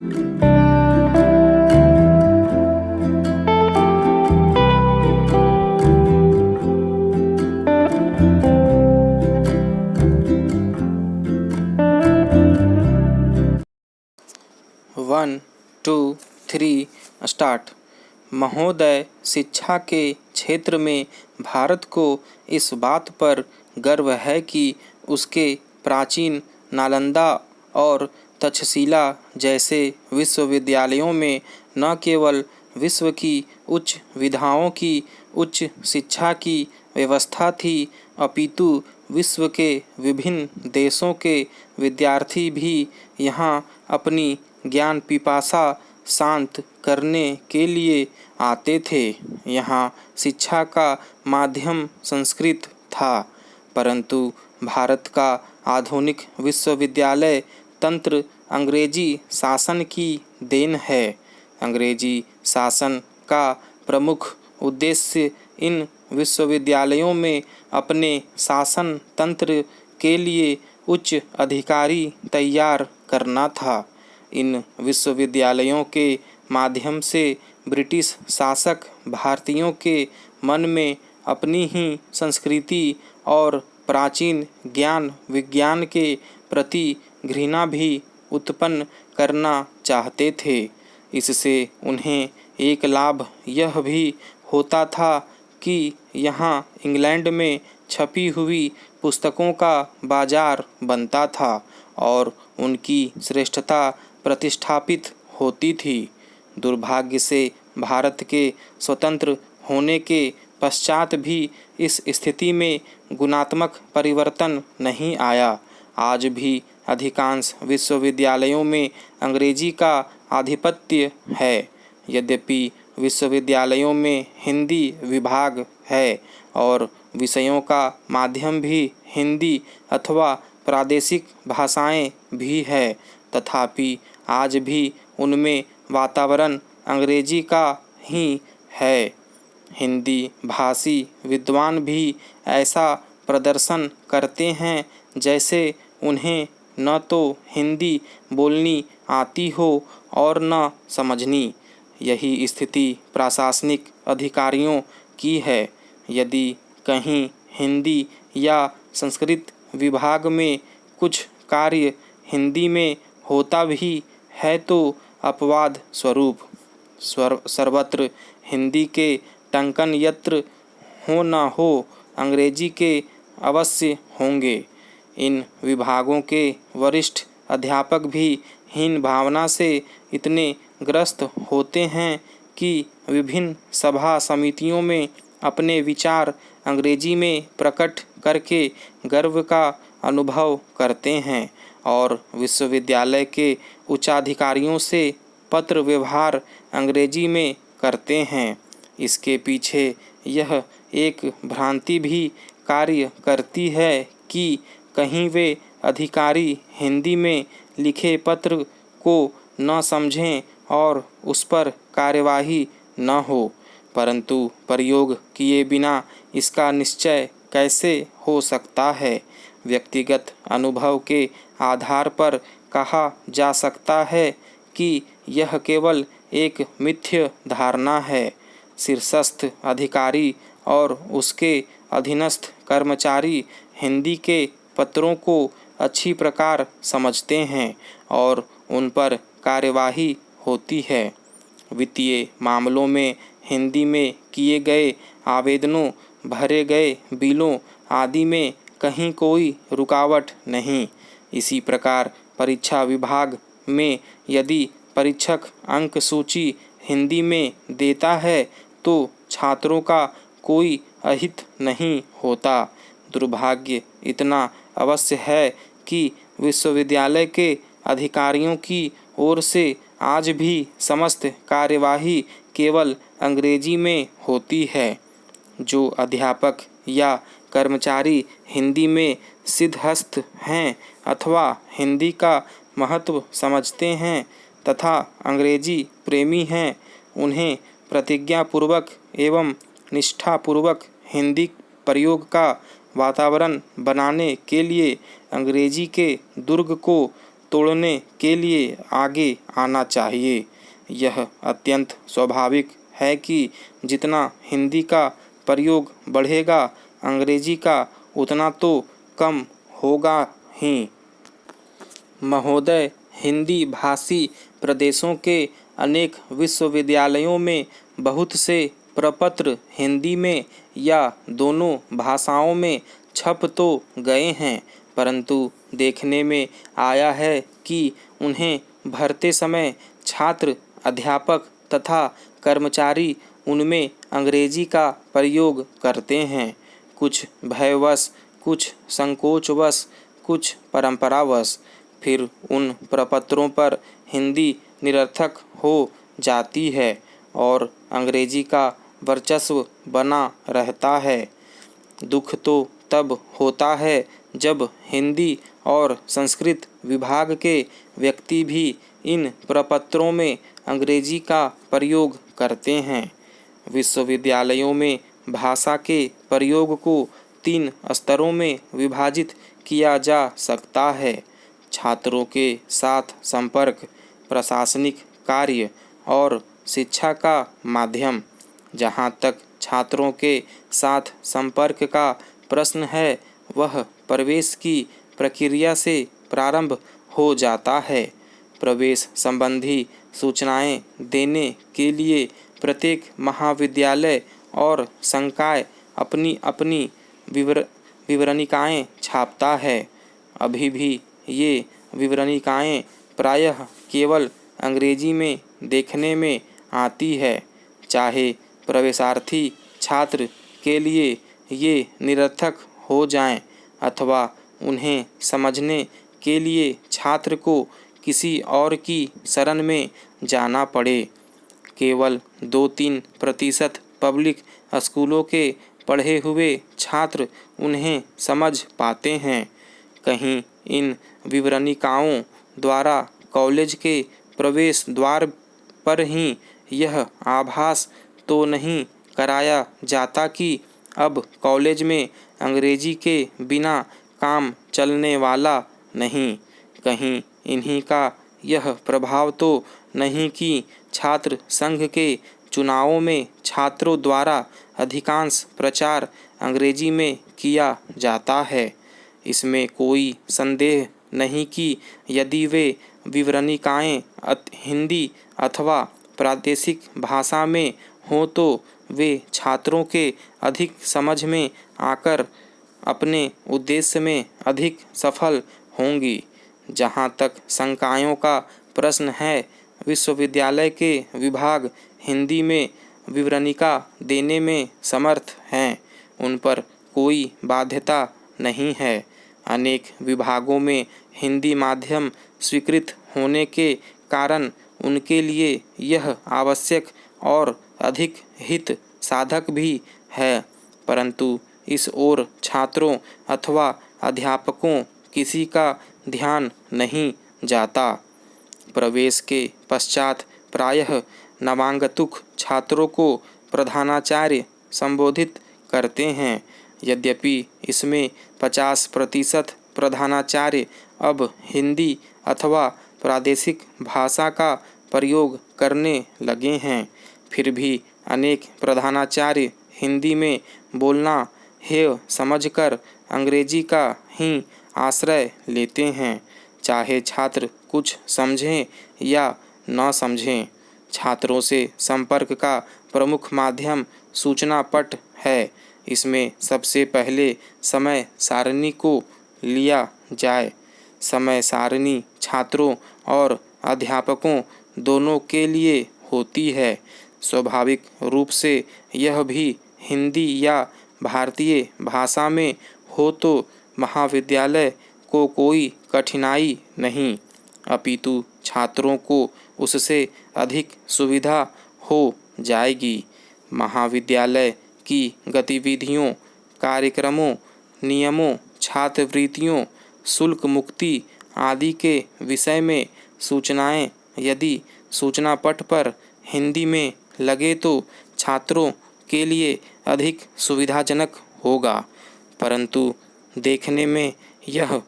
1 2 3 start. महोदय, शिक्षा के क्षेत्र में भारत को इस बात पर गर्व है कि उसके प्राचीन नालंदा और तक्षशिला जैसे विश्वविद्यालयों में न केवल विश्व की उच्च विधाओं की उच्च शिक्षा की व्यवस्था थी, अपितु विश्व के विभिन्न देशों के विद्यार्थी भी यहाँ अपनी ज्ञान पिपासा शांत करने के लिए आते थे। यहाँ शिक्षा का माध्यम संस्कृत था, परंतु भारत का आधुनिक विश्वविद्यालय तंत्र अंग्रेजी शासन की देन है। अंग्रेजी शासन का प्रमुख उद्देश्य इन विश्वविद्यालयों में अपने शासन तंत्र के लिए उच्च अधिकारी तैयार करना था। इन विश्वविद्यालयों के माध्यम से ब्रिटिश शासक भारतीयों के मन में अपनी ही संस्कृति और प्राचीन ज्ञान विज्ञान के प्रति घृणा भी उत्पन्न करना चाहते थे। इससे उन्हें एक लाभ यह भी होता था कि यहाँ इंग्लैंड में छपी हुई पुस्तकों का बाजार बनता था और उनकी श्रेष्ठता प्रतिष्ठापित होती थी। दुर्भाग्य से भारत के स्वतंत्र होने के पश्चात भी इस स्थिति में गुणात्मक परिवर्तन नहीं आया। आज भी अधिकांश विश्वविद्यालयों में अंग्रेजी का आधिपत्य है। यद्यपि विश्वविद्यालयों में हिंदी विभाग है और विषयों का माध्यम भी हिंदी अथवा प्रादेशिक भाषाएं भी है, तथापि आज भी उनमें वातावरण अंग्रेजी का ही है। हिंदी भाषी विद्वान भी ऐसा प्रदर्शन करते हैं जैसे उन्हें न तो हिंदी बोलनी आती हो और न समझनी। यही स्थिति प्रशासनिक अधिकारियों की है। यदि कहीं हिंदी या संस्कृत विभाग में कुछ कार्य हिंदी में होता भी है तो अपवाद स्वरूप सर्वत्र हिंदी के टंकन यत्र हो न हो अंग्रेजी के अवश्य होंगे। इन विभागों के वरिष्ठ अध्यापक भी हीन भावना से इतने ग्रस्त होते हैं कि विभिन्न सभा समितियों में अपने विचार अंग्रेजी में प्रकट करके गर्व का अनुभव करते हैं और विश्वविद्यालय के उच्चाधिकारियों से पत्र व्यवहार अंग्रेजी में करते हैं। इसके पीछे यह एक भ्रांति भी कार्य करती है कि कहीं वे अधिकारी हिंदी में लिखे पत्र को न समझें और उस पर कार्यवाही न हो, परंतु प्रयोग किए बिना इसका निश्चय कैसे हो सकता है। व्यक्तिगत अनुभव के आधार पर कहा जा सकता है कि यह केवल एक मिथ्य धारणा है। शीर्षस्थ अधिकारी और उसके अधीनस्थ कर्मचारी हिंदी के पत्रों को अच्छी प्रकार समझते हैं और उन पर कार्यवाही होती है। वित्तीय मामलों में हिंदी में किए गए आवेदनों, भरे गए बिलों आदि में कहीं कोई रुकावट नहीं। इसी प्रकार परीक्षा विभाग में यदि परीक्षक अंक सूची हिंदी में देता है तो छात्रों का कोई अहित नहीं होता। दुर्भाग्य इतना अवश्य है कि विश्वविद्यालय के अधिकारियों की ओर से आज भी समस्त कार्यवाही केवल अंग्रेजी में होती है। जो अध्यापक या कर्मचारी हिंदी में सिद्धहस्त हैं अथवा हिंदी का महत्व समझते हैं तथा अंग्रेजी प्रेमी हैं, उन्हें प्रतिज्ञापूर्वक एवं निष्ठापूर्वक हिंदी प्रयोग का वातावरण बनाने के लिए अंग्रेजी के दुर्ग को तोड़ने के लिए आगे आना चाहिए। यह अत्यंत स्वाभाविक है कि जितना हिंदी का प्रयोग बढ़ेगा, अंग्रेजी का उतना तो कम होगा ही। महोदय, हिंदी भाषी प्रदेशों के अनेक विश्वविद्यालयों में बहुत से प्रपत्र हिंदी में या दोनों भाषाओं में छप तो गए हैं, परंतु देखने में आया है कि उन्हें भरते समय छात्र, अध्यापक तथा कर्मचारी उनमें अंग्रेजी का प्रयोग करते हैं। कुछ भयवश, कुछ संकोचवश, कुछ परंपरावश। फिर उन प्रपत्रों पर हिंदी निरर्थक हो जाती है और अंग्रेजी का वर्चस्व बना रहता है। दुख तो तब होता है जब हिंदी और संस्कृत विभाग के व्यक्ति भी इन प्रपत्रों में अंग्रेजी का प्रयोग करते हैं। विश्वविद्यालयों में भाषा के प्रयोग को 3 स्तरों में विभाजित किया जा सकता है: छात्रों के साथ संपर्क, प्रशासनिक कार्य और शिक्षा का माध्यम। जहाँ तक छात्रों के साथ संपर्क का प्रश्न है, वह प्रवेश की प्रक्रिया से प्रारंभ हो जाता है। प्रवेश संबंधी सूचनाएं देने के लिए प्रत्येक महाविद्यालय और संकाय अपनी अपनी विवरणिकाएं छापता है। अभी भी ये विवरणिकाएं प्रायः केवल अंग्रेजी में देखने में आती है। चाहे प्रवेशार्थी छात्र के लिए ये निरर्थक हो जाएं अथवा उन्हें समझने के लिए छात्र को किसी और की शरण में जाना पड़े। केवल 2-3% पब्लिक स्कूलों के पढ़े हुए छात्र उन्हें समझ पाते हैं। कहीं इन विवरणिकाओं द्वारा कॉलेज के प्रवेश द्वार पर ही यह आभास तो नहीं कराया जाता कि अब कॉलेज में अंग्रेजी के बिना काम चलने वाला नहीं। कहीं इन्हीं का यह प्रभाव तो नहीं कि छात्र संघ के चुनावों में छात्रों द्वारा अधिकांश प्रचार अंग्रेजी में किया जाता है। इसमें कोई संदेह नहीं कि यदि वे विवरणिकाएं हिंदी अथवा प्रादेशिक भाषा में हों तो वे छात्रों के अधिक समझ में आकर अपने उद्देश्य में अधिक सफल होंगी। जहाँ तक संकायों का प्रश्न है, विश्वविद्यालय के विभाग हिंदी में विवरणिका देने में समर्थ हैं। उन पर कोई बाध्यता नहीं है। अनेक विभागों में हिंदी माध्यम स्वीकृत होने के कारण उनके लिए यह आवश्यक और अधिक हित साधक भी है, परंतु इस ओर छात्रों अथवा अध्यापकों किसी का ध्यान नहीं जाता। प्रवेश के पश्चात प्रायः नवागंतुक छात्रों को प्रधानाचार्य संबोधित करते हैं। यद्यपि इसमें 50% प्रधानाचार्य अब हिंदी अथवा प्रादेशिक भाषा का प्रयोग करने लगे हैं, फिर भी अनेक प्रधानाचार्य हिंदी में बोलना हेय समझकर अंग्रेजी का ही आश्रय लेते हैं, चाहे छात्र कुछ समझें या न समझें। छात्रों से संपर्क का प्रमुख माध्यम सूचना पट है। इसमें सबसे पहले समय सारणी को लिया जाए। समय सारणी छात्रों और अध्यापकों दोनों के लिए होती है। स्वाभाविक रूप से यह भी हिंदी या भारतीय भाषा में हो तो महाविद्यालय को कोई कठिनाई नहीं, अपितु छात्रों को उससे अधिक सुविधा हो जाएगी। महाविद्यालय की गतिविधियों, कार्यक्रमों, नियमों, छात्रवृत्तियों, शुल्क मुक्ति आदि के विषय में सूचनाएं यदि सूचना पट पर हिंदी में लगे तो छात्रों के लिए अधिक सुविधाजनक होगा, परंतु देखने में यह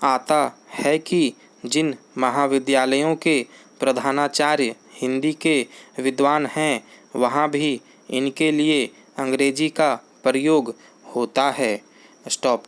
आता है कि जिन महाविद्यालयों के प्रधानाचार्य हिंदी के विद्वान हैं वहाँ भी इनके लिए अंग्रेजी का प्रयोग होता है। स्टॉप।